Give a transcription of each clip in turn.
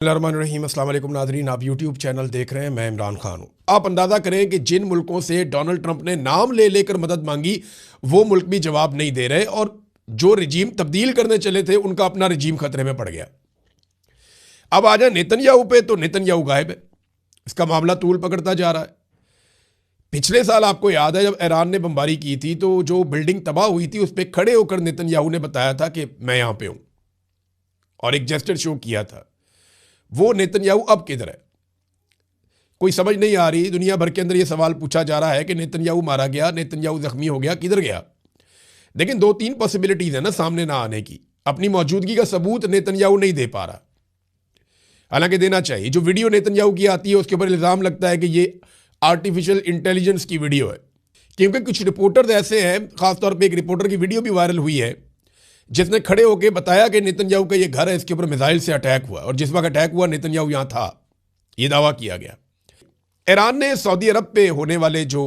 बिस्मिल्लाहिर्रहमानिर्रहीम। अस्सलाम वालेकुम नाज़रीन, आप यूट्यूब चैनल देख रहे हैं। मैं इमरान खान हूँ। आप अंदाज़ा करें कि जिन मुल्कों से डोनाल्ड ट्रंप ने नाम ले लेकर मदद मांगी वो मुल्क भी जवाब नहीं दे रहे, और जो रजीम तब्दील करने चले थे उनका अपना रजीम खतरे में पड़ गया। अब आ जाए नेतन्याहू पे, तो नेतन्याहू गायब है, इसका मामला तूल पकड़ता जा रहा है। पिछले साल आपको याद है जब ईरान ने बमबारी की थी तो जो बिल्डिंग तबाह हुई थी उस पर खड़े होकर नेतन्याहू ने बताया था कि मैं यहां पे हूं, और एक जेस्चर शो किया था। वो नेतन्याहू अब किधर है, कोई समझ नहीं आ रही। दुनिया भर के अंदर ये सवाल पूछा जा रहा है कि नेतन्याहू मारा गया, नेतन्याहू जख्मी हो गया, किधर गया। लेकिन दो तीन पॉसिबिलिटीज है ना सामने ना आने की। अपनी मौजूदगी का सबूत नेतन्याहू नहीं दे पा रहा, हालांकि देना चाहिए। जो वीडियो नेतन्याहू की आती है उसके ऊपर इल्जाम लगता है कि ये आर्टिफिशियल इंटेलिजेंस की वीडियो है, क्योंकि कुछ रिपोर्टर ऐसे हैं, खासतौर पर एक रिपोर्टर की वीडियो भी वायरल हुई है जिसने खड़े होकर बताया कि नेतन्याहू का ये घर है, इसके ऊपर मिसाइल से अटैक हुआ, और जिस वक्त अटैक हुआ नेतन्याहू यहां था, ये दावा किया गया। ईरान ने सऊदी अरब पे होने वाले जो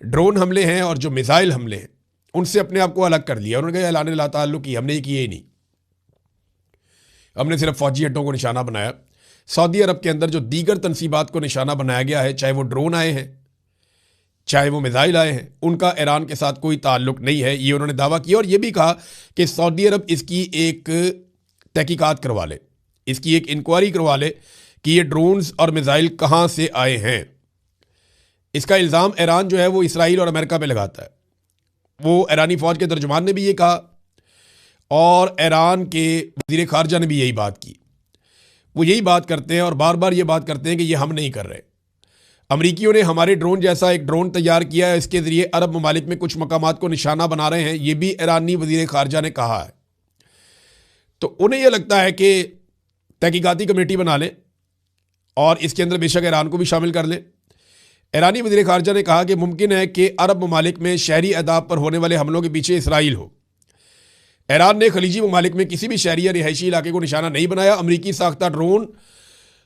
ड्रोन हमले हैं और जो मिसाइल हमले हैं उनसे अपने आप को अलग कर लिया। उन्होंने कहा ऐलान ला ताल्लुक की हमने किए ही नहीं, हमने सिर्फ फौजी अड्डों को निशाना बनाया। सऊदी अरब के अंदर जो दीगर तनसीबात को निशाना बनाया गया है, चाहे वो ड्रोन आए हैं चाहे वो मिसाइल आए हैं, उनका ईरान के साथ कोई ताल्लुक नहीं है, ये उन्होंने दावा किया। और ये भी कहा कि सऊदी अरब इसकी एक तहकीकात करवा ले, इसकी एक इंक्वायरी करवा ले कि ये ड्रोन्स और मिसाइल कहाँ से आए हैं। इसका इल्ज़ाम ईरान जो है वो इसराइल और अमेरिका पे लगाता है। वो ईरानी फ़ौज के तर्जुमान ने भी ये कहा और ईरान के वज़ीर ख़ारजा ने भी यही बात की। वो यही बात करते हैं और बार बार ये बात करते हैं कि ये हम नहीं कर रहे। अमरीकियों ने हमारे ड्रोन जैसा एक ड्रोन तैयार किया है, इसके ज़रिए अरब ममालिक में कुछ मकामात को निशाना बना रहे हैं, ये भी ईरानी वज़ीर ख़ारजा ने कहा है। तो उन्हें यह लगता है कि तहकीकाती कमेटी बना लें और इसके अंदर बेशक ईरान को भी शामिल कर लें। ईरानी वज़ीर ख़ारजा ने कहा कि मुमकिन है कि अरब ममालिक में शहरी अहदाफ पर होने वाले हमलों के पीछे इसराइल हो। ईरान ने खलीजी ममालिक में किसी भी शहरी या रिहायशी इलाके को निशाना नहीं बनाया। अमरीकी साख्ता ड्रोन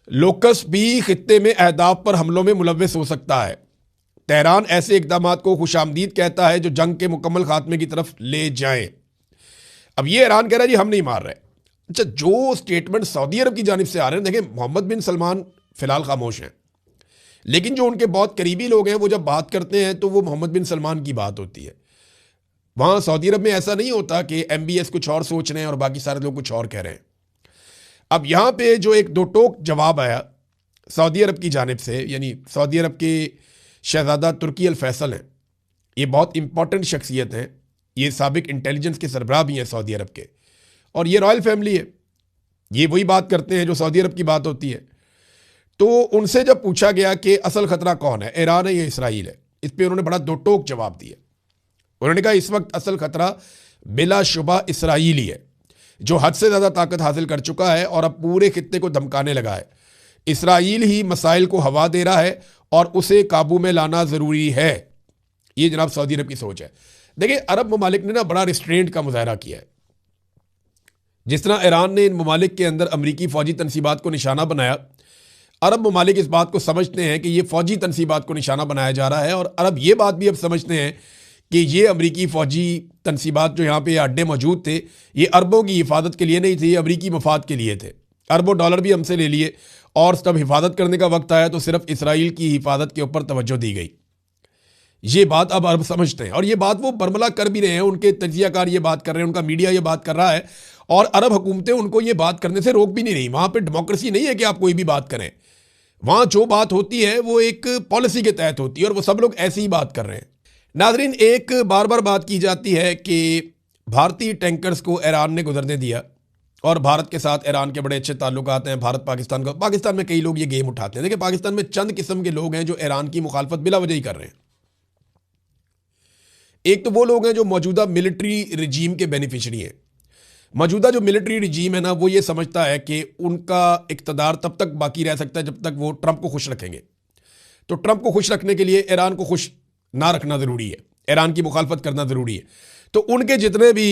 लोकस भी खित्ते में अहदाफ पर हमलों में मुलव्वस हो सकता है। तेहरान ऐसे इक़दामात को खुशामदीद कहता है जो जंग के मुकम्मल खात्मे की तरफ ले जाएं। अब ये ईरान कह रहा है जी हम नहीं मार रहे। अच्छा, जो स्टेटमेंट सऊदी अरब की जानिब से आ रहे हैं, देखें मोहम्मद बिन सलमान फिलहाल खामोश हैं, लेकिन जो उनके बहुत करीबी लोग हैं वो जब बात करते हैं तो वो मोहम्मद बिन सलमान की बात होती है। वहाँ सऊदी अरब में ऐसा नहीं होता कि MBS कुछ और सोच रहे हैं और बाकी सारे लोग कुछ और कह रहे हैं। अब यहाँ पे जो एक दो टोक जवाब आया सऊदी अरब की जानिब से, यानी सऊदी अरब के शहजादा तुर्की अल फैसल हैं, ये बहुत इंपॉर्टेंट शख्सियत हैं, ये साबिक इंटेलिजेंस के सरबराह भी हैं सऊदी अरब के, और ये रॉयल फैमिली है। ये वही बात करते हैं जो सऊदी अरब की बात होती है। तो उनसे जब पूछा गया कि असल खतरा कौन है, ईरान है या इसराइल है, इस पर उन्होंने बड़ा दो टोक जवाब दिया। उन्होंने कहा इस वक्त असल खतरा बिलाशुबा इसराइल ही है, जो हद से ज़्यादा ताकत हासिल कर चुका है और अब पूरे खित्ते को धमकाने लगा है। इसराइल ही मसाइल को हवा दे रहा है और उसे काबू में लाना ज़रूरी है। ये जनाब सऊदी अरब की सोच है। देखिए, अरब ममालिक ने ना बड़ा रिस्ट्रेंट का मुजाहरा किया है। जिस तरह ईरान ने इन ममालिक के अंदर अमरीकी फ़ौजी तनसीबात को निशाना बनाया, अरब ममालिक इस बात को समझते हैं कि ये फ़ौजी तनसीबात को निशाना बनाया जा रहा है, और अरब ये बात भी अब समझते हैं कि ये अमरीकी फ़ौजी तनसीबात जो यहाँ पे अड्डे मौजूद थे, ये अरबों की हिफाजत के लिए नहीं थे, ये अमरीकी मफाद के लिए थे। अरबों डॉलर भी हमसे ले लिए, और तब हिफाजत करने का वक्त आया तो सिर्फ इसराइल की हिफाजत के ऊपर तवज्जो दी गई। ये बात अब अरब समझते हैं, और ये बात वो बरमला कर भी रहे हैं। उनके तजियाकार ये बात कर रहे हैं, उनका मीडिया ये बात कर रहा है, और अरब हुकूमतें उनको ये बात करने से रोक भी नहीं रही। वहाँ पर डेमोक्रेसी नहीं है कि आप कोई भी बात करें। वहाँ जो बात होती है वो एक पॉलिसी के तहत होती है, और वो सब लोग ऐसी ही बात कर रहे हैं। नाजरीन, एक बार बार बात की जाती है कि भारतीय टैंकर्स को ईरान ने गुजरने दिया, और भारत के साथ ईरान के बड़े अच्छे ताल्लुकात हैं। भारत पाकिस्तान का, पाकिस्तान में कई लोग ये गेम उठाते हैं। देखिए, पाकिस्तान में चंद किस्म के लोग हैं जो ईरान की मुखालफत बिला वजह ही कर रहे हैं। एक तो वो लोग हैं जो मौजूदा मिलिट्री रिजीम के बेनिफिशरी हैं। मौजूदा जो मिलिट्री रिजीम है ना, वो ये समझता है कि उनका इक़्तिदार तब तक बाकी रह सकता है जब तक वो ट्रंप को खुश रखेंगे। तो ट्रंप को खुश रखने के लिए ईरान को खुश ना रखना ज़रूरी है, ईरान की मुखालफत करना ज़रूरी है। तो उनके जितने भी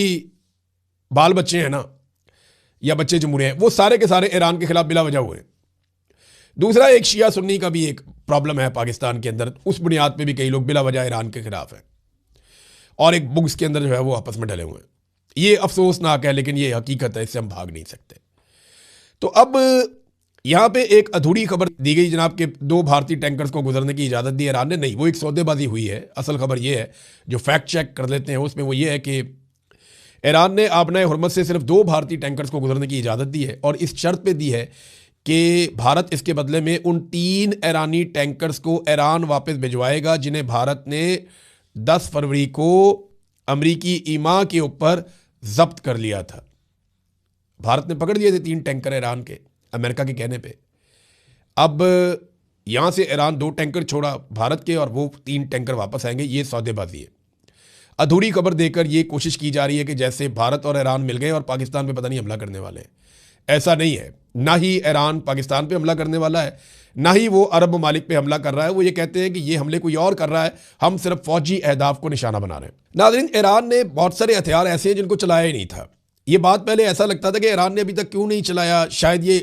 बाल बच्चे हैं ना, या बच्चे जमूरे हैं, वो सारे के सारे ईरान के खिलाफ बिला वजह हुए हैं। दूसरा, एक शिया सुन्नी का भी एक प्रॉब्लम है पाकिस्तान के अंदर, उस बुनियाद पे भी कई लोग बिला वजह ईरान के खिलाफ हैं, और एक बुग्स के अंदर जो है वो आपस में डले हुए हैं। ये अफसोसनाक है, लेकिन ये हकीकत है, इससे हम भाग नहीं सकते। तो अब यहां पे एक अधूरी खबर दी गई जनाब के 2 भारतीय टैंकर्स को गुजरने की इजाज़त दी ईरान ने। नहीं, वो एक सौदेबाजी हुई है। असल खबर ये है, जो फैक्ट चेक कर लेते हैं उसमें वो ये है कि ईरान ने आबनाए हुर्मत से सिर्फ 2 भारतीय टैंकर्स को गुजरने की इजाज़त दी है और इस शर्त पे दी है कि भारत इसके बदले में उन 3 ईरानी टैंकर्स को ईरान वापस भिजवाएगा जिन्हें भारत ने 10 फरवरी को अमरीकी ईमा के ऊपर जब्त कर लिया था। भारत ने पकड़ लिए थे 3 टैंकर ईरान के, अमेरिका के कहने पे। अब यहां से ईरान 2 टैंकर छोड़ा भारत के और वो 3 टैंकर वापस आएंगे। ये सौदेबाजी है। अधूरी खबर देकर ये कोशिश की जा रही है कि जैसे भारत और ईरान मिल गए और पाकिस्तान पे पता नहीं हमला करने वाले हैं। ऐसा नहीं है। ना ही ईरान पाकिस्तान पे हमला करने वाला है, ना ही वो अरब ममालिक पे हमला कर रहा है। वो ये कहते हैं कि ये हमले कोई और कर रहा है, हम सिर्फ फौजी अहदाफ को निशाना बना रहे हैं। नाज़रीन, ईरान ने बहुत सारे हथियार ऐसे हैं जिनको चलाया ही नहीं था। ये बात पहले ऐसा लगता था कि ईरान ने अभी तक क्यों नहीं चलाया, शायद ये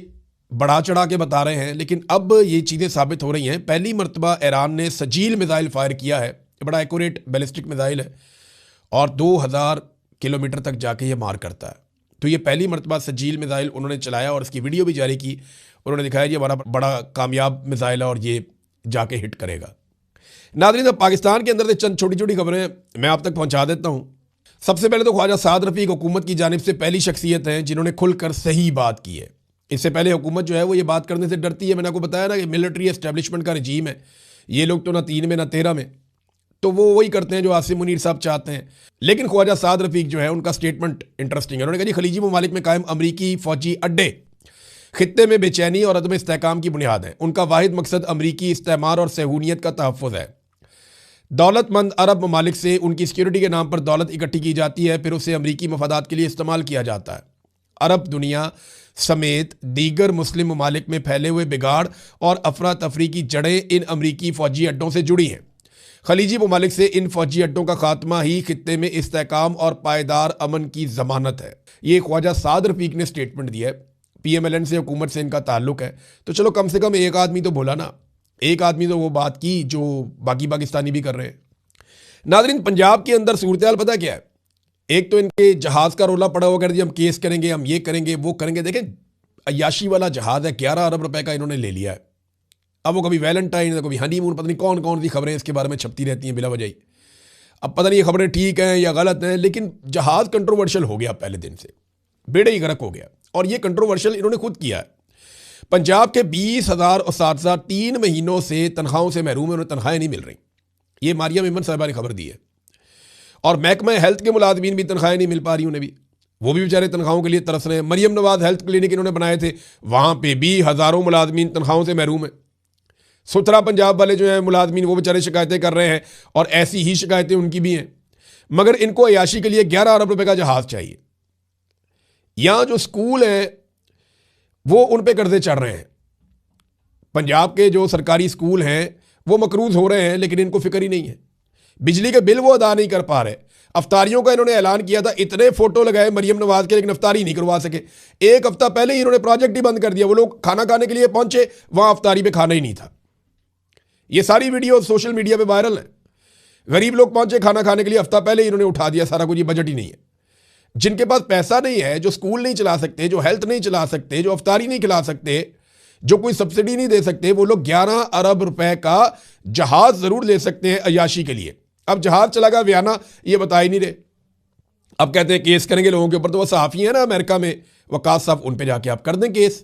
बढ़ा चढ़ा के बता रहे हैं, लेकिन अब ये चीज़ें साबित हो रही हैं। पहली मरतबा ईरान ने सजील मिसाइल फायर किया है। बड़ा एक्यूरेट बैलिस्टिक मिसाइल है और 2000 किलोमीटर तक जाके ये मार करता है। तो ये पहली मरतबा सजील मिसाइल उन्होंने चलाया और इसकी वीडियो भी जारी की। उन्होंने दिखाया ये हमारा बड़ा कामयाब मिसाइल है और ये जाके हिट करेगा। नाज़रीन, अब पाकिस्तान के अंदर से चंद छोटी छोटी खबरें मैं आप तक पहुंचा देता हूं। सबसे पहले तो ख्वाजा साद रफ़ीक हुकूमत की जानिब से पहली शख्सियत हैं जिन्होंने खुलकर सही बात की है। इससे पहले हुकूमत जो है वो ये बात करने से डरती है। मैंने आपको बताया ना कि मिलिट्री एस्टेब्लिशमेंट का रजीम है। ये लोग तो ना 3 में ना 13 में, तो वो वही करते हैं जो आसिम मुनीर साहब चाहते हैं। लेकिन ख्वाजा साद रफ़ीक जो है उनका स्टेटमेंट इंटरेस्टिंग है। उन्होंने कहा जी, खलीजी ममालिक में कायम अमरीकी फौजी अड्डे खित्ते में बेचैनी और अदम इस्तेहकाम की बुनियाद है। उनका वाहिद मकसद अमरीकी इस्तेमार और सहूनियत का तहफ़्फ़ुज़ है। दौलतमंद अरब ममालिक से उनकी सिक्योरिटी के नाम पर दौलत इकट्ठी की जाती है, फिर उसे अमरीकी मफादात के लिए इस्तेमाल किया जाता है। अरब दुनिया समेत दीगर मुस्लिम ममालिक में फैले हुए बिगाड़ और अफरा तफरी की जड़ें इन अमरीकी फ़ौजी अड्डों से जुड़ी हैं। खलीजी ममालिक से इन फौजी अड्डों का खात्मा ही खित्ते में इस्तेहकाम और पायदार अमन की ज़मानत है। ये ख्वाजा साद रफ़ीक ने स्टेटमेंट दिया है। PMLN से, हुकूमत से इनका ताल्लुक है। तो चलो कम से कम एक आदमी तो बोला ना, एक आदमी तो वो बात की जो बाकी पाकिस्तानी भी कर रहे हैं। नाज़रीन, पंजाब के अंदर सूरत हाल पता क्या है? एक तो इनके जहाज़ का रोला पड़ा हुआ, कर दिया हम केस करेंगे, हम ये करेंगे, वो करेंगे। देखें, अयाशी वाला जहाज़ है, 11 अरब रुपए का इन्होंने ले लिया है। अब वो कभी वैलेंटाइन, कभी हनीमून, पता नहीं कौन कौन सी खबरें इसके बारे में छपती रहती हैं बिला वजह। अब पता नहीं ये खबरें ठीक हैं या गलत हैं, लेकिन जहाज़ कंट्रोवर्शियल हो गया पहले दिन से, बेड़े ही गर्क हो गया। और ये कंट्रोवर्शियल इन्होंने खुद किया है। पंजाब के 20,000 उस्ताद 3 महीनों से तनख्वाहों से महरूम है, उन्हें तनख्वाहें नहीं मिल रही। ये मारिया मेमन साहिबा ने खबर दी है। और महकमा हेल्थ के मुलाजमीन भी तनख्वाहें नहीं मिल पा रही उन्हें भी, वो भी बेचारे तनख्वाहों के लिए तरस रहे हैं। मरियम नवाज हेल्थ क्लिनिक इन्होंने बनाए थे, वहाँ पे भी हज़ारों मुलाजमीन तनख्वाहों से महरूम है। सुथरा पंजाब वाले जो हैं मुलाजमीन, वो बेचारे शिकायतें कर रहे हैं और ऐसी ही शिकायतें उनकी भी हैं। मगर इनको अयाशी के लिए 11 अरब रुपए का जहाज़ चाहिए। यहाँ जो स्कूल हैं वो उन पे कर्जे चढ़ रहे हैं। पंजाब के जो सरकारी स्कूल हैं वो मकरूज हो रहे हैं, लेकिन इनको फिक्र ही नहीं है। बिजली के बिल वो अदा नहीं कर पा रहे। अफ्तारियों का इन्होंने ऐलान किया था, इतने फोटो लगाए मरियम नवाज के, लेकिन अफ्तारी नहीं करवा सके। 1 हफ्ता पहले ही इन्होंने प्रोजेक्ट ही बंद कर दिया। वो लोग खाना खाने के लिए पहुंचे, वहां अफ्तारी पे खाना ही नहीं था। ये सारी वीडियो सोशल मीडिया पे वायरल है। गरीब लोग पहुंचे खाना खाने के लिए, हफ्ता पहले ही इन्होंने उठा दिया सारा कुछ। ये बजट ही नहीं है। जिनके पास पैसा नहीं है, जो स्कूल नहीं चला सकते, जो हेल्थ नहीं चला सकते, जो अफ्तारी नहीं खिला सकते, जो कोई सब्सिडी नहीं दे सकते, वो लोग 11 अरब रुपए का जहाज जरूर ले सकते हैं अयाशी के लिए। अब जहाज चला गया वियना, ये बता ही नहीं रहे। अब कहते हैं केस करेंगे लोगों के ऊपर। तो वो सहाफ़ी है ना अमेरिका में, वकास साहब, उन पे जाके आप कर दें केस।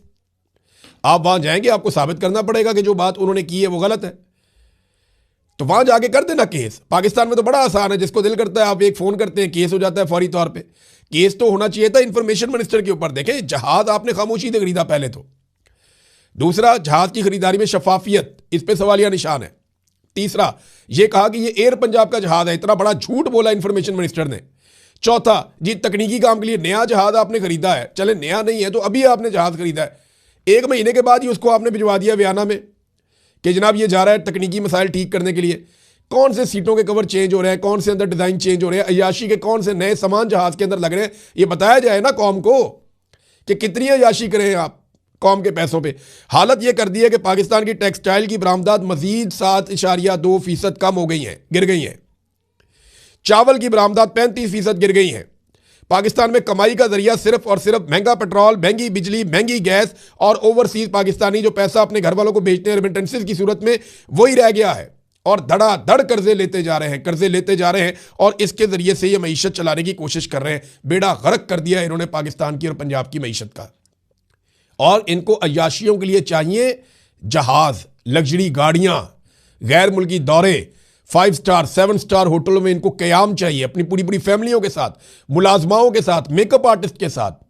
आप वहां जाएंगे, आपको साबित करना पड़ेगा कि जो बात उन्होंने की है वो गलत है, तो वहां जाके कर देना केस। पाकिस्तान में तो बड़ा आसान है, जिसको दिल करता है आप एक फोन करते हैं, केस हो जाता है फौरी तौर पे। केस तो होना चाहिए था इंफॉर्मेशन मिनिस्टर के ऊपर। देखें, जहाज आपने खामोशी से खरीदा पहले तो। दूसरा, जहाज की खरीदारी में शफाफियत, इस पे सवालिया निशान है। तीसरा, यह कहा कि यह एयर पंजाब का जहाज है, इतना बड़ा झूठ बोला इंफॉर्मेशन मिनिस्टर ने। चौथा जी, तकनीकी काम के लिए नया जहाज आपने खरीदा है। चले नया नहीं है तो अभी आपने जहाज खरीदा है, 1 महीने के बाद ही उसको आपने भिजवा दिया वियना में कि जनाब ये जा रहा है तकनीकी मसाइल ठीक करने के लिए। कौन से सीटों के कवर चेंज हो रहे हैं, कौन से अंदर डिजाइन चेंज हो रहे हैं, अयाशी के कौन से नए सामान जहाज के अंदर लग रहे हैं, ये बताया जाए ना कौम को कि कितनी अयाशी करें आप कौम के पैसों पे। हालत ये कर दी है कि पाकिस्तान की टेक्सटाइल की बरामदात मजीद 7.2% कम हो गई हैं, गिर गई हैं। चावल की बरामदात 35% गिर गई हैं। पाकिस्तान में कमाई का जरिया सिर्फ और सिर्फ महंगा पेट्रोल, महंगी बिजली, महंगी गैस और ओवरसीज पाकिस्तानी जो पैसा अपने घर वालों को भेजते हैं रेमिटेंसेस की सूरत में, वही रह गया है। और धड़ाधड़ कर्जे लेते जा रहे हैं और इसके जरिए से ये मईशत चलाने की कोशिश कर रहे हैं। बेड़ा गर्क कर दिया इन्होंने पाकिस्तान की और पंजाब की मईशत का। और इनको अय्याशियों के लिए चाहिए जहाज, लग्जरी गाड़ियां, गैर मुल्की दौरे, 5 स्टार 7 स्टार होटलों में इनको कयाम चाहिए अपनी पूरी पूरी फैमिलियों के साथ, मुलाजमाओं के साथ, मेकअप आर्टिस्ट के साथ।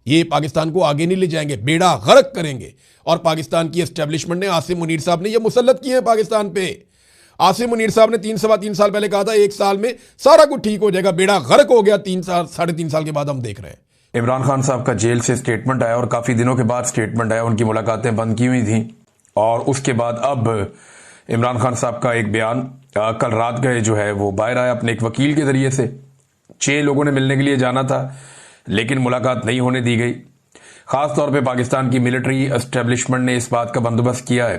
ये पाकिस्तान को आगे नहीं ले जाएंगे, बेड़ा गर्क करेंगे। और पाकिस्तान की एस्टेब्लिशमेंट ने, आसिम मुनीर साहब ने ये मुसल्लत किए हैं पाकिस्तान पे। आसिम मुनीर साहब ने 3 साल पहले कहा था 1 साल में सारा कुछ ठीक हो जाएगा, बेड़ा गर्क हो गया। 3 साल के बाद हम देख रहे हैं। इमरान खान साहब का जेल से स्टेटमेंट आया और काफी दिनों के बाद स्टेटमेंट आया। उनकी मुलाकातें बंद की हुई थी और उसके बाद अब इमरान खान साहब का एक बयान कल रात गए जो है वो बाहर आया अपने एक वकील के जरिए से। 6 लोगों ने मिलने के लिए जाना था लेकिन मुलाकात नहीं होने दी गई। खासतौर पे पाकिस्तान की मिलिट्री एस्टेब्लिशमेंट ने इस बात का बंदोबस्त किया है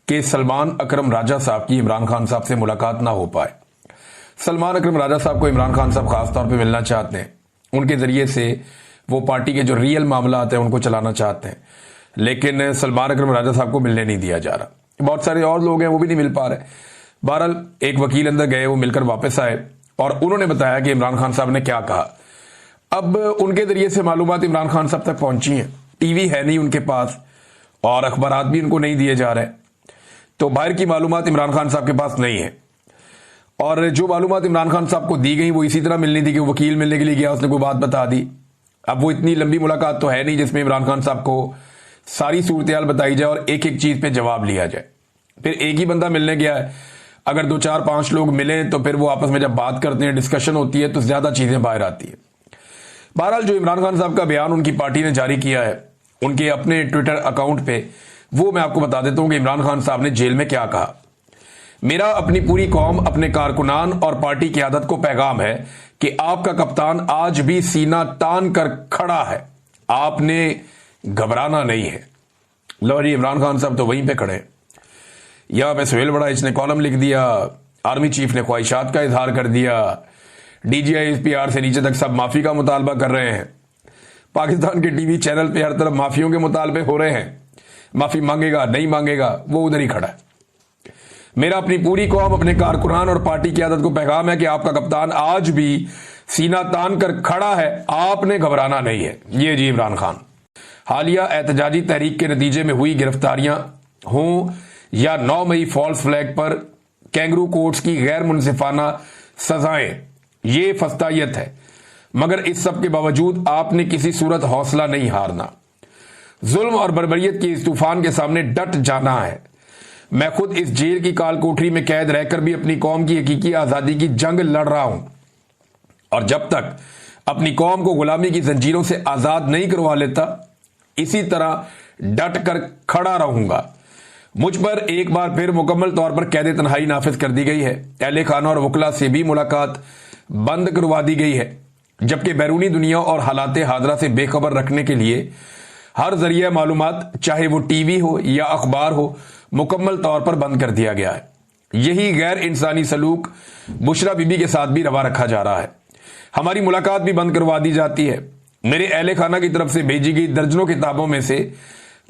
कि सलमान अकरम राजा साहब की इमरान खान साहब से मुलाकात ना हो पाए। सलमान अकरम राजा साहब को इमरान खान साहब खासतौर पे मिलना चाहते हैं। उनके जरिए से वो पार्टी के जो रियल मामला आते हैं उनको चलाना चाहते हैं, लेकिन सलमान अकरम राजा साहब को मिलने नहीं दिया जा रहा। बहुत सारे और लोग हैं वो भी नहीं मिल पा रहे। बहरहाल एक वकील अंदर गए, वो मिलकर वापस आए और उन्होंने बताया कि इमरान खान साहब ने क्या कहा। अब उनके जरिए से मालूमात इमरान खान साहब तक पहुंची हैं। टीवी है नहीं उनके पास और अखबारात भी उनको नहीं दिए जा रहे, तो बाहर की मालूमात इमरान खान साहब के पास नहीं है। और जो मालूमात इमरान खान साहब को दी गई वो इसी तरह मिलनी थी कि वो वकील मिलने के लिए गया, उसने कोई बात बता दी। अब वो इतनी लंबी मुलाकात तो है नहीं जिसमें इमरान खान साहब को सारी सूरत बताई जाए और एक एक चीज पे जवाब लिया जाए। फिर एक ही बंदा मिलने गया है, अगर 2 4 5 लोग मिले तो फिर वो आपस में जब बात करते हैं, डिस्कशन होती है, तो ज्यादा चीजें बाहर आती है। बहरहाल जो इमरान खान साहब का बयान उनकी पार्टी ने जारी किया है उनके अपने ट्विटर अकाउंट पे, वो मैं आपको बता देता हूं कि इमरान खान साहब ने जेल में क्या कहा। मेरा अपनी पूरी कौम, अपने कारकुनान और पार्टी क़यादत को पैगाम है कि आपका कप्तान आज भी सीना तान कर खड़ा है, आपने घबराना नहीं है। लो जी, इमरान खान साहब तो वहीं पे खड़े। यहां पे सुहेल बड़ा इसने कॉलम लिख दिया, आर्मी चीफ ने ख्वाहिशात का इजहार कर दिया, डीजीआई एसपीआर से नीचे तक सब माफी का मुतालबा कर रहे हैं। पाकिस्तान के टीवी चैनल पे हर तरफ माफियों के मुतालबे हो रहे हैं, माफी मांगेगा नहीं मांगेगा, वो उधर ही खड़ा है। मेरा अपनी पूरी कौम, अपने कारकुनान और पार्टी की आदत को पैगाम है कि आपका कप्तान आज भी सीना तान कर खड़ा है, आपने घबराना नहीं है। ये जी इमरान खान। हालिया एहतजाजी तहरीक के नतीजे में हुई गिरफ्तारियां हों या 9 मई फॉल्स फ्लैग पर कैंगरू कोर्ट्स की गैर मुनसिफाना सजाएं, ये फस्तायत है, मगर इस सब के बावजूद आपने किसी सूरत हौसला नहीं हारना। जुल्म और बर्बरियत के इस तूफान के सामने डट जाना है। मैं खुद इस जेल की काल कोठरी में कैद रहकर भी अपनी कौम की हकीकी आजादी की जंग लड़ रहा हूं और जब तक अपनी कौम को गुलामी की जंजीरों से आजाद नहीं करवा लेता, इसी तरह डट कर खड़ा रहूंगा। मुझ पर एक बार फिर मुकम्मल तौर पर कैद तन्हाई नाफिज कर दी गई है। अहले खाना और वकला से भी मुलाकात बंद करवा दी गई है, जबकि बैरूनी दुनिया और हालात हादरा से बेखबर रखने के लिए हर जरिया मालूमात, चाहे वो टीवी हो या अखबार हो, मुकम्मल तौर पर बंद कर दिया गया है। यही गैर इंसानी सलूक बुशरा बीबी के साथ भी रवा रखा जा रहा है। हमारी मुलाकात भी बंद करवा दी जाती है। मेरे अहले खाना की तरफ से भेजी गई दर्जनों किताबों में से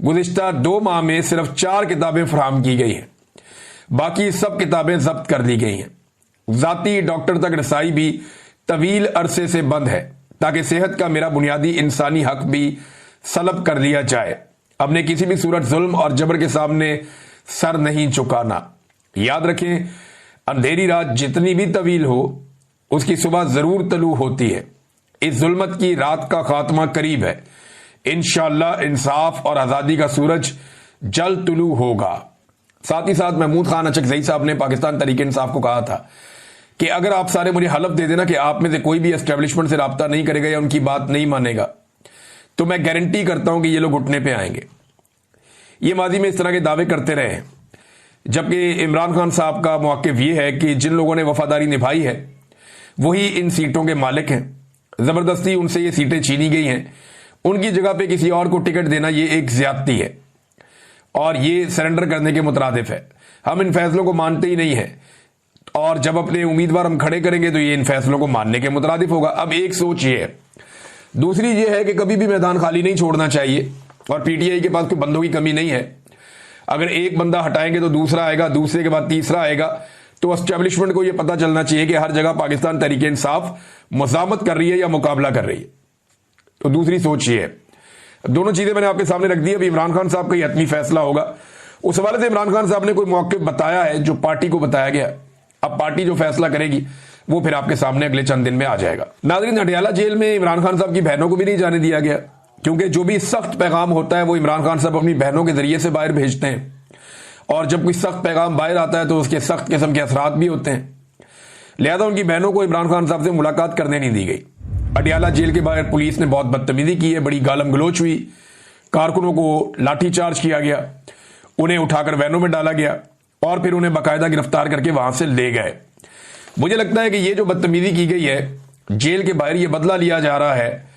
गुज़िश्ता 2 माह में सिर्फ 4 किताबें फराहम की गई हैं, बाकी सब किताबें जब्त कर दी गई हैं। जाती डॉक्टर तक रसाई भी तवील अरसे से बंद है ताकि सेहत का मेरा बुनियादी इंसानी हक भी सलब कर लिया जाए। हमने किसी भी सूरत जुल्म और जबर के सामने सर नहीं झुकाना। याद रखें, अंधेरी रात जितनी भी तवील हो उसकी सुबह जरूर तलू होती है। इस जुल्मत की रात का खात्मा करीब है। इंशाअल्लाह इंसाफ और आजादी का सूरज जल्द तुलू होगा। साथ ही साथ महमूद खान अचकजई साहब ने पाकिस्तान तहरीक इंसाफ को कहा था कि अगर आप सारे मुझे हलफ दे देना कि आप में से कोई भी एस्टेब्लिशमेंट से राब्ता नहीं करेगा या उनकी बात नहीं मानेगा, तो मैं गारंटी करता हूं कि ये लोग घुटने पे आएंगे। ये माजी में इस तरह के दावे करते रहे, जबकि इमरान खान साहब का मौक़िफ़ ये है कि जिन लोगों ने वफादारी निभाई है वही इन सीटों के मालिक हैं। जबरदस्ती उनसे ये सीटें छीनी गई हैं, उनकी जगह पे किसी और को टिकट देना ये एक ज्यादती है और ये सरेंडर करने के मुतरादिफ है। हम इन फैसलों को मानते ही नहीं है और जब अपने उम्मीदवार हम खड़े करेंगे तो ये इन फैसलों को मानने के मुतरादिफ होगा। अब एक सोच ये है। दूसरी ये है कि कभी भी मैदान खाली नहीं छोड़ना चाहिए, और पीटीआई के पास कोई बंदों की कमी नहीं है। अगर एक बंदा हटाएंगे तो दूसरा आएगा, दूसरे के बाद तीसरा आएगा। तो एस्टेब्लिशमेंट को यह पता चलना चाहिए कि हर जगह पाकिस्तान तहरीक इंसाफ मुज़ामत कर रही है या मुकाबला कर रही है। तो दूसरी सोच ये है। दोनों चीजें मैंने आपके सामने रख दी। अभी इमरान खान साहब का ये हतमी फैसला होगा। उस हवाले से इमरान खान साहब ने कोई मौके बताया है जो पार्टी को बताया गया। अब पार्टी जो फैसला करेगी वो फिर आपके सामने अगले चंद दिन में आ जाएगा। नाज़रीन, अडयाला जेल में इमरान खान साहब की बहनों को भी नहीं जाने दिया गया, क्योंकि जो भी सख्त पैगाम होता है वो इमरान खान साहब अपनी बहनों के जरिए से बाहर भेजते हैं, और जब कोई सख्त पैगाम बाहर आता है तो उसके सख्त किस्म के असरात भी होते हैं। लिहाजा उनकी बहनों को इमरान खान साहब से मुलाकात करने नहीं दी गई। अडयाला जेल के बाहर पुलिस ने बहुत बदतमीजी की है, बड़ी गालम गलोच हुई, कारकुनों को लाठीचार्ज किया गया, उन्हें उठाकर वैनों में डाला गया और फिर उन्हें बाकायदा गिरफ्तार करके वहां से ले गए। मुझे लगता है कि ये जो बदतमीजी की गई है जेल के बाहर, ये बदला लिया जा रहा है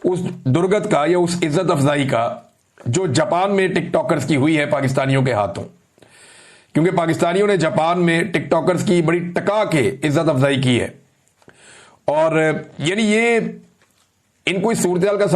उस दुर्गत का या उस इज्जत अफजाई का जो जापान में टिकटॉकर्स की हुई है पाकिस्तानियों के हाथों। क्योंकि पाकिस्तानियों ने जापान में टिकटॉकर्स की बड़ी टका के इज्जत अफजाई की है, और यानी ये इनको इस सूरत का